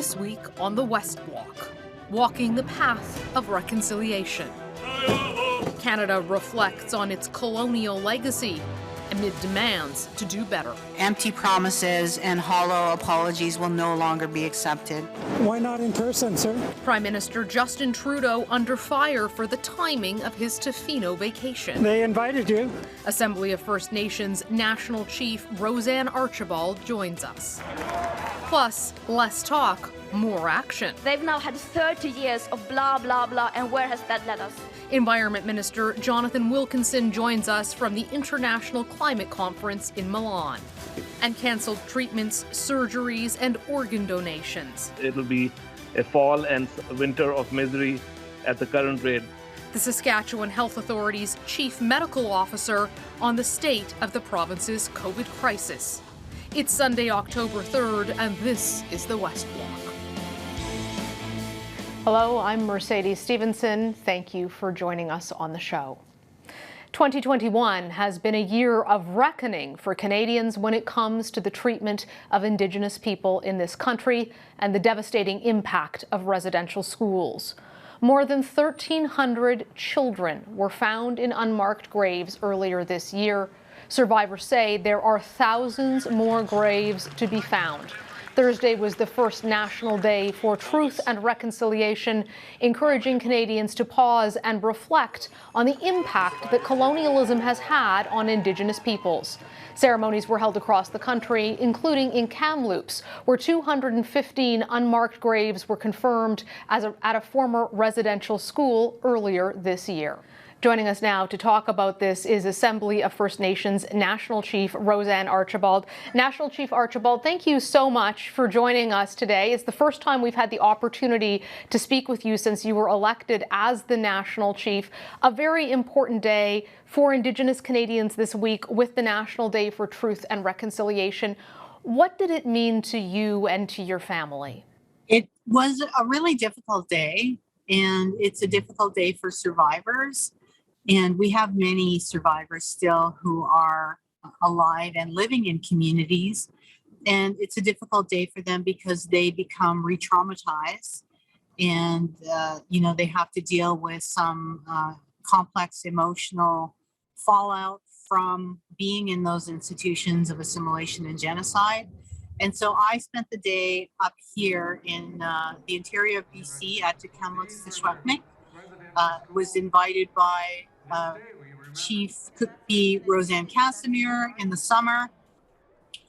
This week on the West Block, walking the path of reconciliation. Canada reflects on its colonial legacy amid demands to do better. Empty promises and hollow apologies will no longer be accepted. Why not in person, sir? Prime Minister Justin Trudeau under fire for the timing of his Tofino vacation. They invited you. Assembly of First Nations National Chief Roseanne Archibald joins us. Plus, less talk, more action. They've now had 30 years of blah, blah, blah, and where has that led us? Environment Minister Jonathan Wilkinson joins us from the International Climate Conference in Milan. And cancelled treatments, surgeries, and organ donations. It'll be a fall and winter of misery at the current rate. The Saskatchewan Health Authority's Chief Medical Officer on the state of the province's COVID crisis. It's Sunday, October 3rd, and this is the West Block. Hello, I'm Mercedes Stephenson. Thank you for joining us on the show. 2021 has been a year of reckoning for Canadians when it comes to the treatment of Indigenous people in this country and the devastating impact of residential schools. More than 1,300 children were found in unmarked graves earlier this year. Survivors say there are thousands more graves to be found. Thursday was the first National Day for Truth and Reconciliation, encouraging Canadians to pause and reflect on the impact that colonialism has had on Indigenous peoples. Ceremonies were held across the country, including in Kamloops, where 215 unmarked graves were confirmed at a former residential school earlier this year. Joining us now to talk about this is Assembly of First Nations National Chief Roseanne Archibald. National Chief Archibald, thank you so much for joining us today. It's the first time we've had the opportunity to speak with you since you were elected as the National Chief. A very important day for Indigenous Canadians this week with the National Day for Truth and Reconciliation. What did it mean to you and to your family? It was a really difficult day, and it's a difficult day for survivors. And we have many survivors still who are alive and living in communities. And it's a difficult day for them because they become re-traumatized and, they have to deal with some complex emotional fallout from being in those institutions of assimilation and genocide. And so I spent the day up here in the interior of BC at Kamloops, was invited by Chief Cookbee Roseanne Casimir in the summer,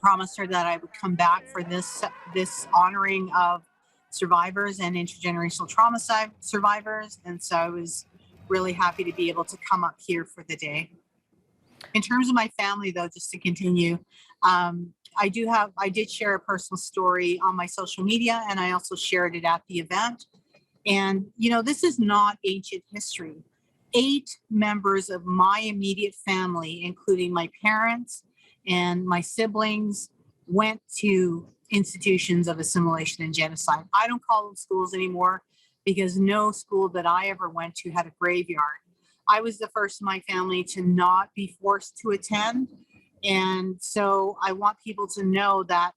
promised her that I would come back for this honoring of survivors and intergenerational trauma survivors. And so I was really happy to be able to come up here for the day. In terms of my family, though, just to continue, I did share a personal story on my social media, and I also shared it at the event. And, this is not ancient history. 8 members of my immediate family, including my parents and my siblings, went to institutions of assimilation and genocide. I don't call them schools anymore because no school that I ever went to had a graveyard. I was the first in my family to not be forced to attend. And so I want people to know that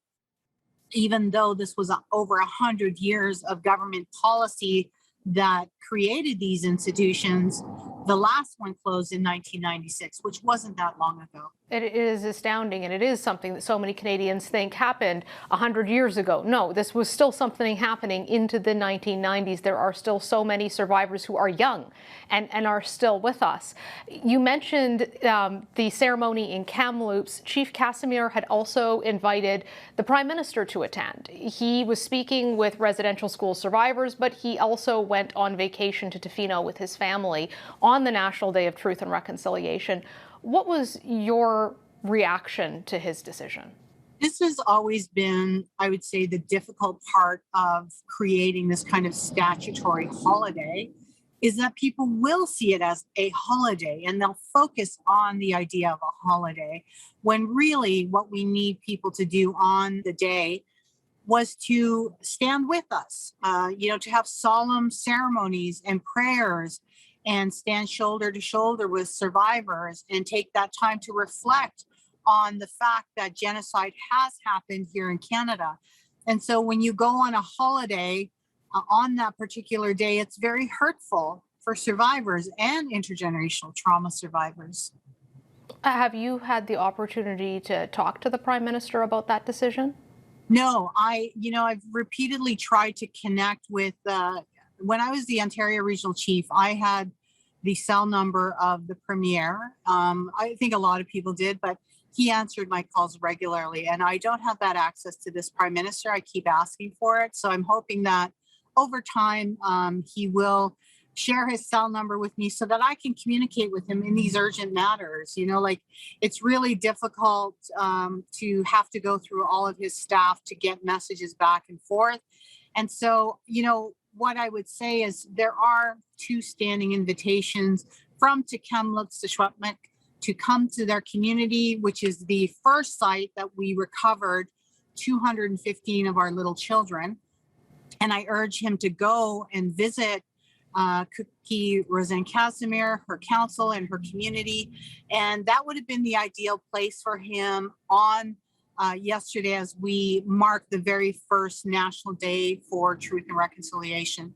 even though this was over 100 years of government policy that created these institutions, the last one closed in 1996, which wasn't that long ago. It is astounding, and it is something that so many Canadians think happened 100 years ago. No, this was still something happening into the 1990s. There are still so many survivors who are young and are still with us. You mentioned the ceremony in Kamloops. Chief Casimir had also invited the Prime Minister to attend. He was speaking with residential school survivors, but he also went on vacation to Tofino with his family on the National Day of Truth and Reconciliation. What was your reaction to his decision? This has always been, I would say, the difficult part of creating this kind of statutory holiday is that people will see it as a holiday and they'll focus on the idea of a holiday when really what we need people to do on the day was to stand with us, to have solemn ceremonies and prayers and stand shoulder to shoulder with survivors and take that time to reflect on the fact that genocide has happened here in Canada. And so when you go on a holiday on that particular day, it's very hurtful for survivors and intergenerational trauma survivors. Have you had the opportunity to talk to the Prime Minister about that decision? No, I've repeatedly tried to connect with, when I was the Ontario Regional Chief, I had the cell number of the Premier. I think a lot of people did, but he answered my calls regularly. And I don't have that access to this Prime Minister. I keep asking for it. So I'm hoping that over time, he will share his cell number with me so that I can communicate with him in these urgent matters. Like it's really difficult to have to go through all of his staff to get messages back and forth. And so, what I would say is there are 2 standing invitations from Tk'emlúps to Secwépemc to come to their community, which is the first site that we recovered 215 of our little children. And I urge him to go and visit Cookie Roseanne Casimir, her council, and her community. And that would have been the ideal place for him on yesterday as we mark the very first National Day for Truth and Reconciliation.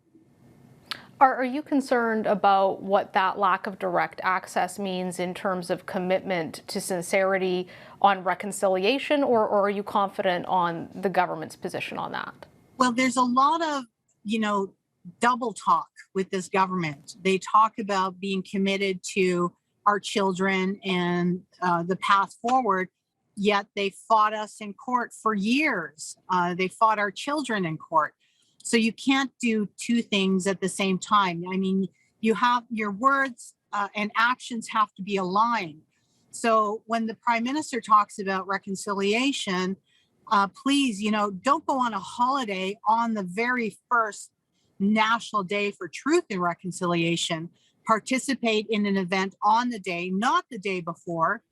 Are you concerned about what that lack of direct access means in terms of commitment to sincerity on reconciliation, or are you confident on the government's position on that? Well, there's a lot of, double talk with this government. They talk about being committed to our children and the path forward, yet they fought us in court for years. They fought our children in court. So you can't do 2 things at the same time. I mean, you have your words and actions have to be aligned. So when the Prime Minister talks about reconciliation, please, don't go on a holiday on the very first National Day for Truth and Reconciliation. Participate in an event on the day, not the day before.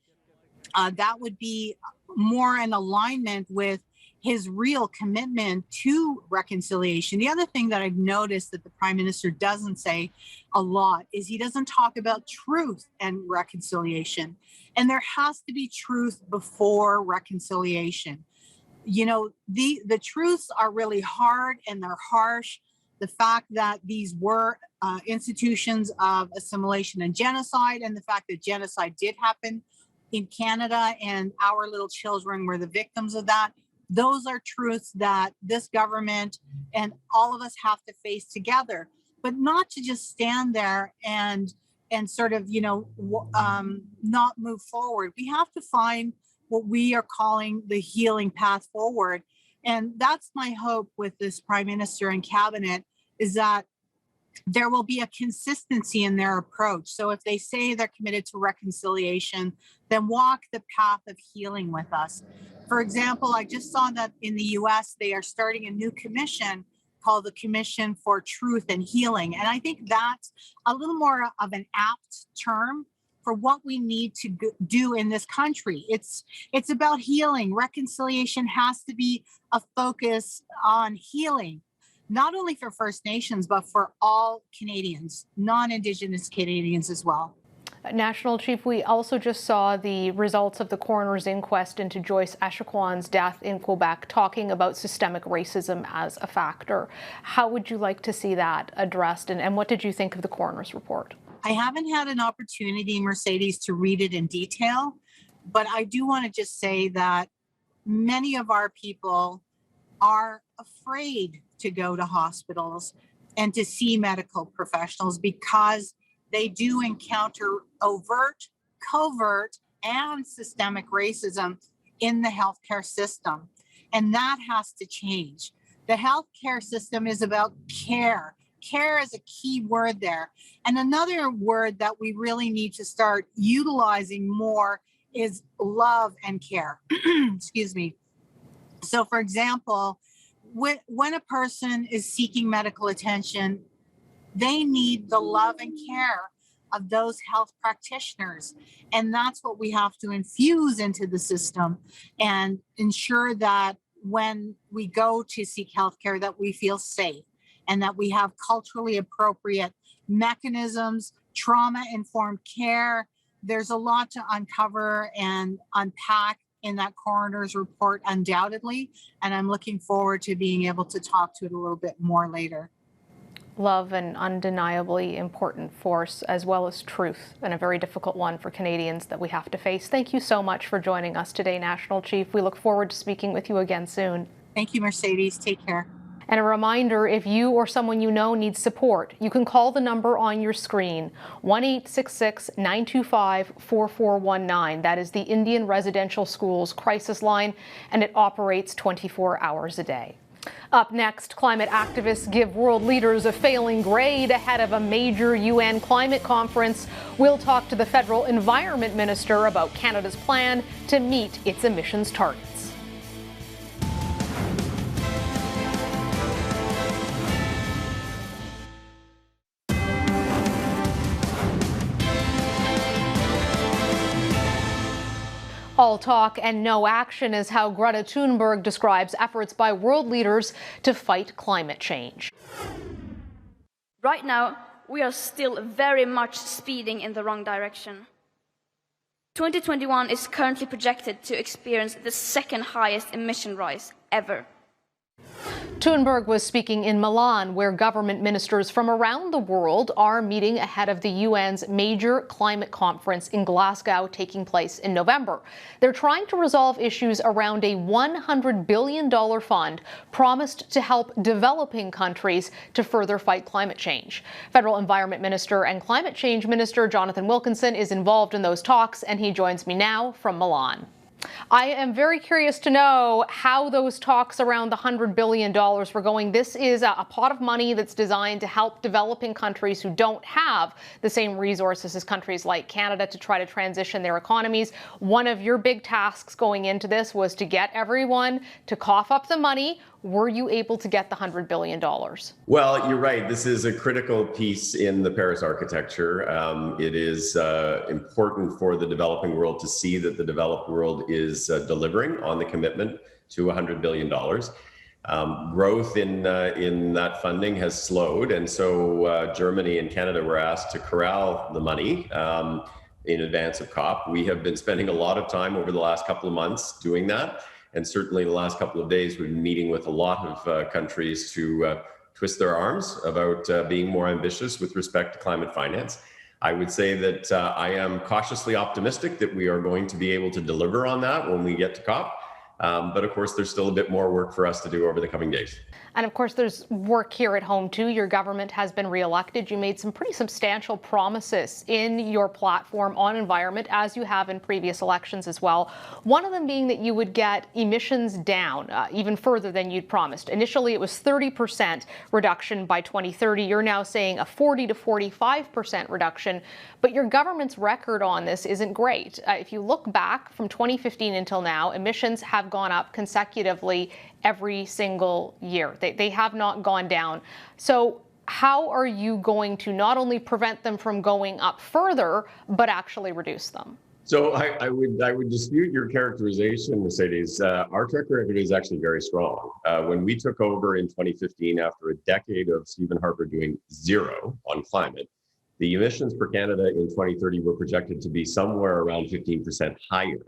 That would be more in alignment with his real commitment to reconciliation. The other thing that I've noticed that the Prime Minister doesn't say a lot is he doesn't talk about truth and reconciliation. And there has to be truth before reconciliation. The truths are really hard and they're harsh. The fact that these were institutions of assimilation and genocide, and the fact that genocide did happen in Canada and our little children were the victims of that, those are truths that this government and all of us have to face together, but not to just stand there and sort of, not move forward. We have to find what we are calling the healing path forward. And that's my hope with this Prime Minister and cabinet, is that there will be a consistency in their approach. So if they say they're committed to reconciliation, then walk the path of healing with us. For example, I just saw that in the US, they are starting a new commission called the Commission for Truth and Healing. And I think that's a little more of an apt term for what we need to do in this country. It's about healing. Reconciliation has to be a focus on healing, not only for First Nations, but for all Canadians, non-Indigenous Canadians as well. National Chief, we also just saw the results of the coroner's inquest into Joyce Echaquan's death in Quebec, talking about systemic racism as a factor. How would you like to see that addressed, and what did you think of the coroner's report? I haven't had an opportunity, Mercedes, to read it in detail, but I do want to just say that many of our people are afraid to go to hospitals and to see medical professionals because they do encounter overt, covert, and systemic racism in the healthcare system. And that has to change. The healthcare system is about care. Care is a key word there. And another word that we really need to start utilizing more is love and care. Excuse me. So, for example, when a person is seeking medical attention, they need the love and care of those health practitioners. And that's what we have to infuse into the system and ensure that when we go to seek healthcare, that we feel safe and that we have culturally appropriate mechanisms, trauma-informed care. There's a lot to uncover and unpack in that coroner's report, undoubtedly, and I'm looking forward to being able to talk to it a little bit more later. Love, an undeniably important force, as well as truth, and a very difficult one for Canadians that we have to face. Thank you so much for joining us today, National Chief. We look forward to speaking with you again soon. Thank you, Mercedes. Take care. And a reminder, if you or someone you know needs support, you can call the number on your screen, 1-866-925-4419. That is the Indian Residential Schools Crisis Line, and it operates 24 hours a day. Up next, climate activists give world leaders a failing grade ahead of a major UN climate conference. We'll talk to the federal environment minister about Canada's plan to meet its emissions targets. All talk and no action is how Greta Thunberg describes efforts by world leaders to fight climate change. Right now, we are still very much speeding in the wrong direction. 2021 is currently projected to experience the second highest emission rise ever. Thunberg was speaking in Milan, where government ministers from around the world are meeting ahead of the UN's major climate conference in Glasgow taking place in November. They're trying to resolve issues around a $100 billion fund promised to help developing countries to further fight climate change. Federal Environment Minister and Climate Change Minister Jonathan Wilkinson is involved in those talks, and he joins me now from Milan. I am very curious to know how those talks around the $100 billion were going. This is a pot of money that's designed to help developing countries who don't have the same resources as countries like Canada to try to transition their economies. One of your big tasks going into this was to get everyone to cough up the money. Were you able to get the $100 billion? Well, you're right. This is a critical piece in the Paris architecture. It is important for the developing world to see that the developed world is delivering on the commitment to $100 billion. Growth in that funding has slowed, and so Germany and Canada were asked to corral the money in advance of COP. We have been spending a lot of time over the last couple of months doing that. And certainly the last couple of days, we've been meeting with a lot of countries to twist their arms about being more ambitious with respect to climate finance. I would say that I am cautiously optimistic that we are going to be able to deliver on that when we get to COP. But of course, there's still a bit more work for us to do over the coming days. And of course, there's work here at home, too. Your government has been reelected. You made some pretty substantial promises in your platform on environment, as you have in previous elections as well. One of them being that you would get emissions down even further than you'd promised. Initially, it was 30% reduction by 2030. You're now saying a 40 to 45% reduction. But your government's record on this isn't great. If you look back from 2015 until now, emissions have gone up consecutively every single year. They have not gone down. So how are you going to not only prevent them from going up further, but actually reduce them? So I would dispute your characterization, Mercedes. Our track record is actually very strong. When we took over in 2015, after a decade of Stephen Harper doing zero on climate, the emissions for Canada in 2030 were projected to be somewhere around 15% higher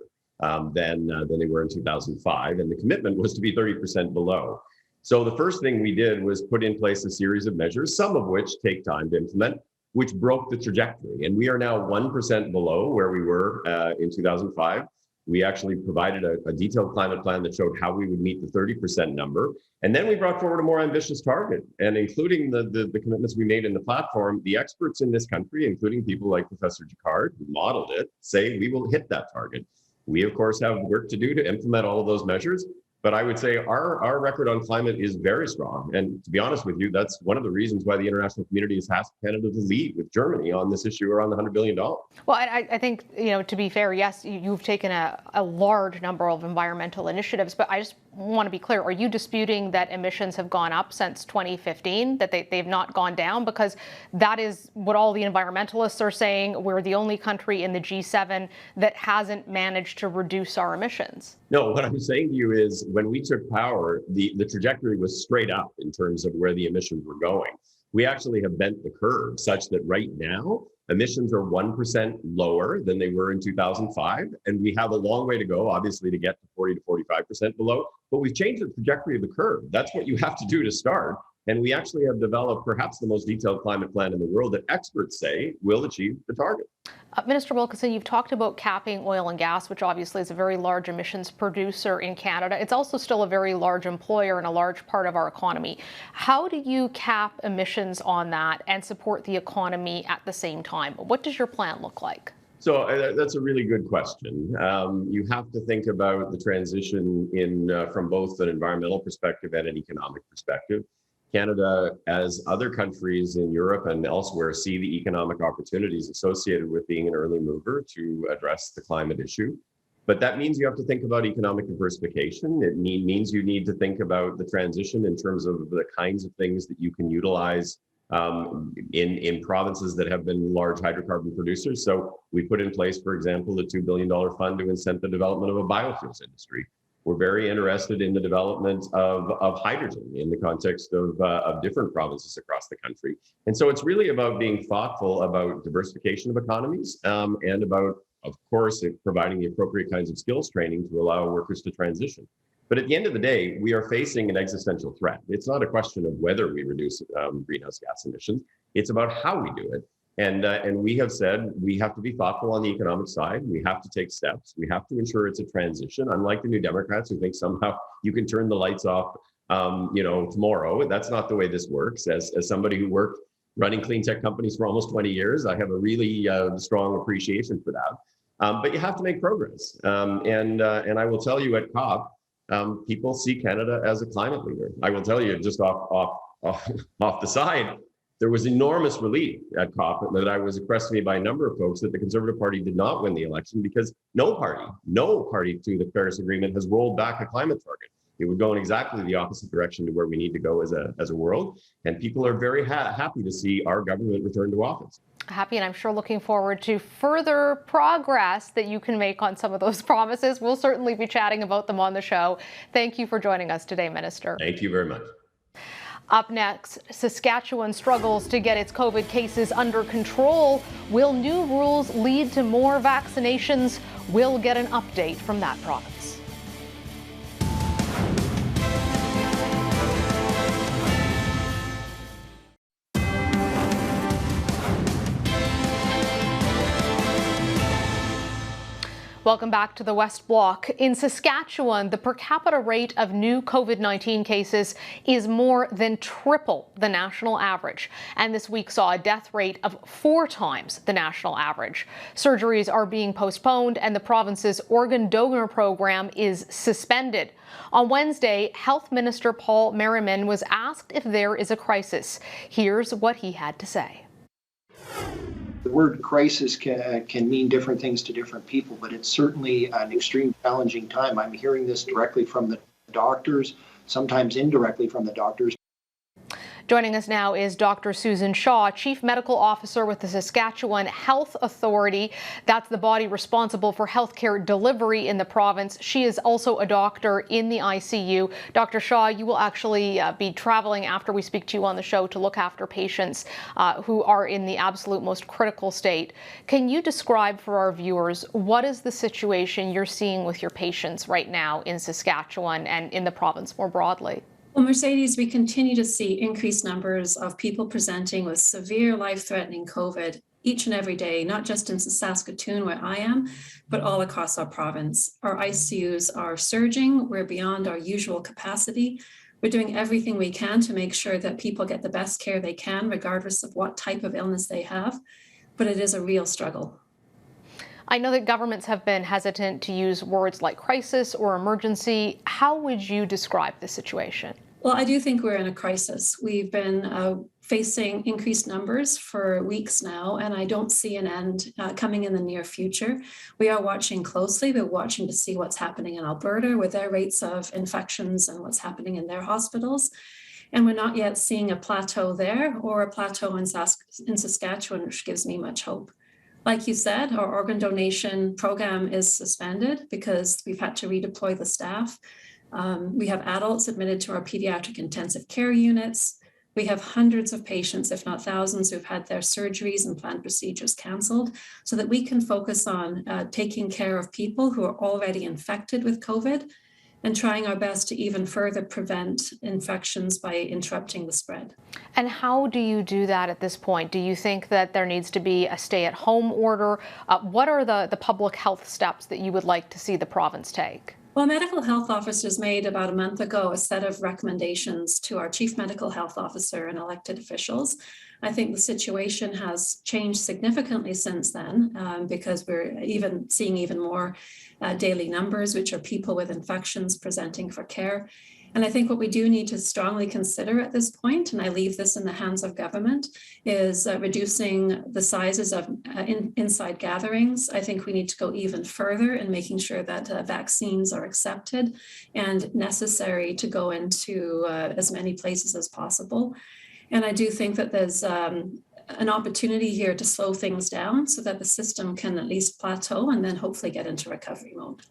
than they were in 2005, and the commitment was to be 30% below. So the first thing we did was put in place a series of measures, some of which take time to implement, which broke the trajectory. And we are now 1% below where we were in 2005. We actually provided a detailed climate plan that showed how we would meet the 30% number. And then we brought forward a more ambitious target. And including the commitments we made in the platform, the experts in this country, including people like Professor Jacquard, who modeled it, say we will hit that target. We, of course, have work to do to implement all of those measures. But I would say our record on climate is very strong. And to be honest with you, that's one of the reasons why the international community has asked Canada to lead with Germany on this issue around the $100 billion. Well, I think, to be fair, yes, you've taken a large number of environmental initiatives, but I just want to be clear. Are you disputing that emissions have gone up since 2015, that they've not gone down? Because that is what all the environmentalists are saying. We're the only country in the G7 that hasn't managed to reduce our emissions. No, what I'm saying to you is when we took power, the trajectory was straight up in terms of where the emissions were going. We actually have bent the curve such that right now, Emissions are 1% lower than they were in 2005. And we have a long way to go, obviously, to get to 40 to 45% below. But we've changed the trajectory of the curve. That's what you have to do to start. And we actually have developed perhaps the most detailed climate plan in the world that experts say will achieve the target. Minister Wilkinson, you've talked about capping oil and gas, which obviously is a very large emissions producer in Canada. It's also still a very large employer and a large part of our economy. How do you cap emissions on that and support the economy at the same time? What does your plan look like? So that's a really good question. You have to think about the transition from both an environmental perspective and an economic perspective. Canada, as other countries in Europe and elsewhere, see the economic opportunities associated with being an early mover to address the climate issue. But that means you have to think about economic diversification. It means you need to think about the transition in terms of the kinds of things that you can utilize in provinces that have been large hydrocarbon producers. So we put in place, for example, the $2 billion fund to incent the development of a biofuels industry. We're very interested in the development of hydrogen in the context of different provinces across the country. And so it's really about being thoughtful about diversification of economies and about, of course, providing the appropriate kinds of skills training to allow workers to transition. But at the end of the day, we are facing an existential threat. It's not a question of whether we reduce greenhouse gas emissions. It's about how we do it. And we have said we have to be thoughtful on the economic side. We have to take steps. We have to ensure it's a transition. Unlike the New Democrats who think somehow you can turn the lights off, tomorrow. That's not the way this works. As somebody who worked running clean tech companies for almost 20 years, I have a really strong appreciation for that. But you have to make progress. And I will tell you at COP, people see Canada as a climate leader. I will tell you just off the side. There was enormous relief at COP that I was expressed to me by a number of folks that the Conservative Party did not win the election because no party to the Paris Agreement has rolled back a climate target. It would go in exactly the opposite direction to where we need to go as a world. And people are very happy to see our government return to office. Happy, and I'm sure looking forward to further progress that you can make on some of those promises. We'll certainly be chatting about them on the show. Thank you for joining us today, Minister. Thank you very much. Up next, Saskatchewan struggles to get its COVID cases under control. Will new rules lead to more vaccinations? We'll get an update from that province. Welcome back to the West Block. In Saskatchewan, the per capita rate of new COVID-19 cases is more than triple the national average. And this week saw a death rate of 4 times the national average. Surgeries are being postponed and the province's organ donor program is suspended. On Wednesday, Health Minister Paul Merriman was asked if there is a crisis. Here's what he had to say. The word crisis can mean different things to different people, but it's certainly an extreme challenging time. I'm hearing this directly from the doctors, sometimes indirectly from the doctors. Joining us now is Dr. Susan Shaw, Chief Medical Officer with the Saskatchewan Health Authority. That's the body responsible for healthcare delivery in the province. She is also a doctor in the ICU. Dr. Shaw, you will actually be traveling after we speak to you on the show to look after patients who are in the absolute most critical state. Can you describe for our viewers what is the situation you're seeing with your patients right now in Saskatchewan and in the province more broadly? Well, Mercedes, we continue to see increased numbers of people presenting with severe life-threatening COVID each and every day, not just in Saskatoon where I am, but all across our province. Our ICUs are surging. We're beyond our usual capacity. We're doing everything we can to make sure that people get the best care they can, regardless of what type of illness they have, but it is a real struggle. I know that governments have been hesitant to use words like crisis or emergency. How would you describe the situation? Well, I do think we're in a crisis. We've been facing increased numbers for weeks now, and I don't see an end coming in the near future. We are watching closely. We're watching to see what's happening in Alberta with their rates of infections and what's happening in their hospitals. And we're not yet seeing a plateau there or a plateau in Saskatchewan, which gives me much hope. Like you said, our organ donation program is suspended because we've had to redeploy the staff. We have adults admitted to our pediatric intensive care units. We have hundreds of patients, if not thousands, who've had their surgeries and planned procedures canceled, so that we can focus on taking care of people who are already infected with COVID and trying our best to even further prevent infections by interrupting the spread. And how do you do that at this point? Do you think that there needs to be a stay-at-home order? What are the public health steps that you would like to see the province take? Well, medical health officers made about a month ago a set of recommendations to our chief medical health officer and elected officials. I think the situation has changed significantly since then because we're seeing even more daily numbers, which are people with infections presenting for care. And I think what we do need to strongly consider at this point, and I leave this in the hands of government, is reducing the sizes of inside gatherings. I think we need to go even further in making sure that vaccines are accepted and necessary to go into as many places as possible. And I do think that there's an opportunity here to slow things down so that the system can at least plateau and then hopefully get into recovery mode.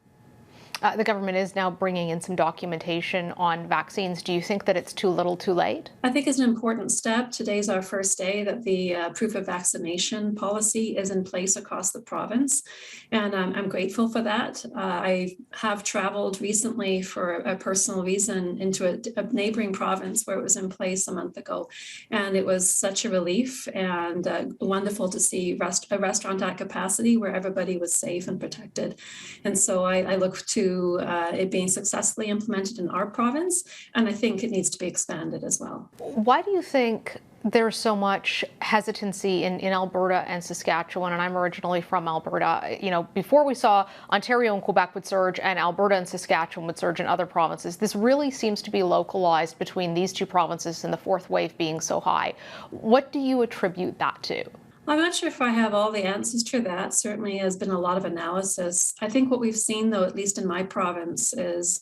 The government is now bringing in some documentation on vaccines. Do you think that it's too little too late? I think it's an important step. Today's our first day that the proof of vaccination policy is in place across the province. And I'm grateful for that. I have traveled recently for a personal reason into a neighboring province where it was in place a month ago. And it was such a relief and wonderful to see a restaurant at capacity where everybody was safe and protected. And so I look to it being successfully implemented in our province, and I think it needs to be expanded as well. Why do you think there's so much hesitancy in Alberta and Saskatchewan? And I'm originally from Alberta. You know, before we saw Ontario and Quebec would surge and Alberta and Saskatchewan would surge in other provinces, this really seems to be localized between these two provinces and the fourth wave being so high. What do you attribute that to? I'm not sure if I have all the answers to that. Certainly has been a lot of analysis. I think what we've seen, though, at least in my province, is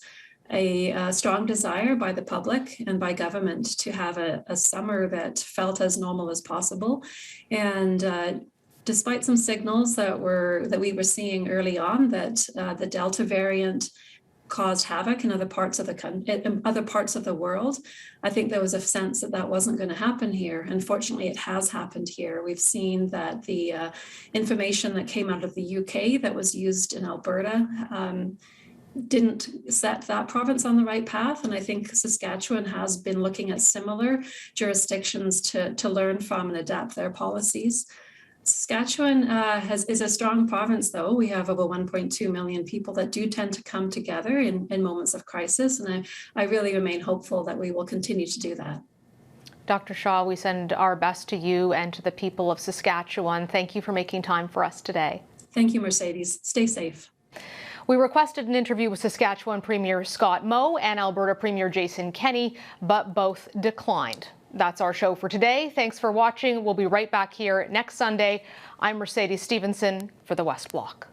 a strong desire by the public and by government to have a summer that felt as normal as possible. And despite some signals that we were seeing early on that the Delta variant caused havoc in other parts of the world, I think there was a sense that that wasn't going to happen here. Unfortunately, it has happened here. We've seen that the information that came out of the UK that was used in Alberta didn't set that province on the right path. And I think Saskatchewan has been looking at similar jurisdictions to learn from and adapt their policies. Saskatchewan is a strong province, though. We have over 1.2 million people that do tend to come together in moments of crisis. And I really remain hopeful that we will continue to do that. Dr. Shaw, we send our best to you and to the people of Saskatchewan. Thank you for making time for us today. Thank you, Mercedes. Stay safe. We requested an interview with Saskatchewan Premier Scott Moe and Alberta Premier Jason Kenney, but both declined. That's our show for today. Thanks for watching. We'll be right back here next Sunday. I'm Mercedes Stephenson for the West Block.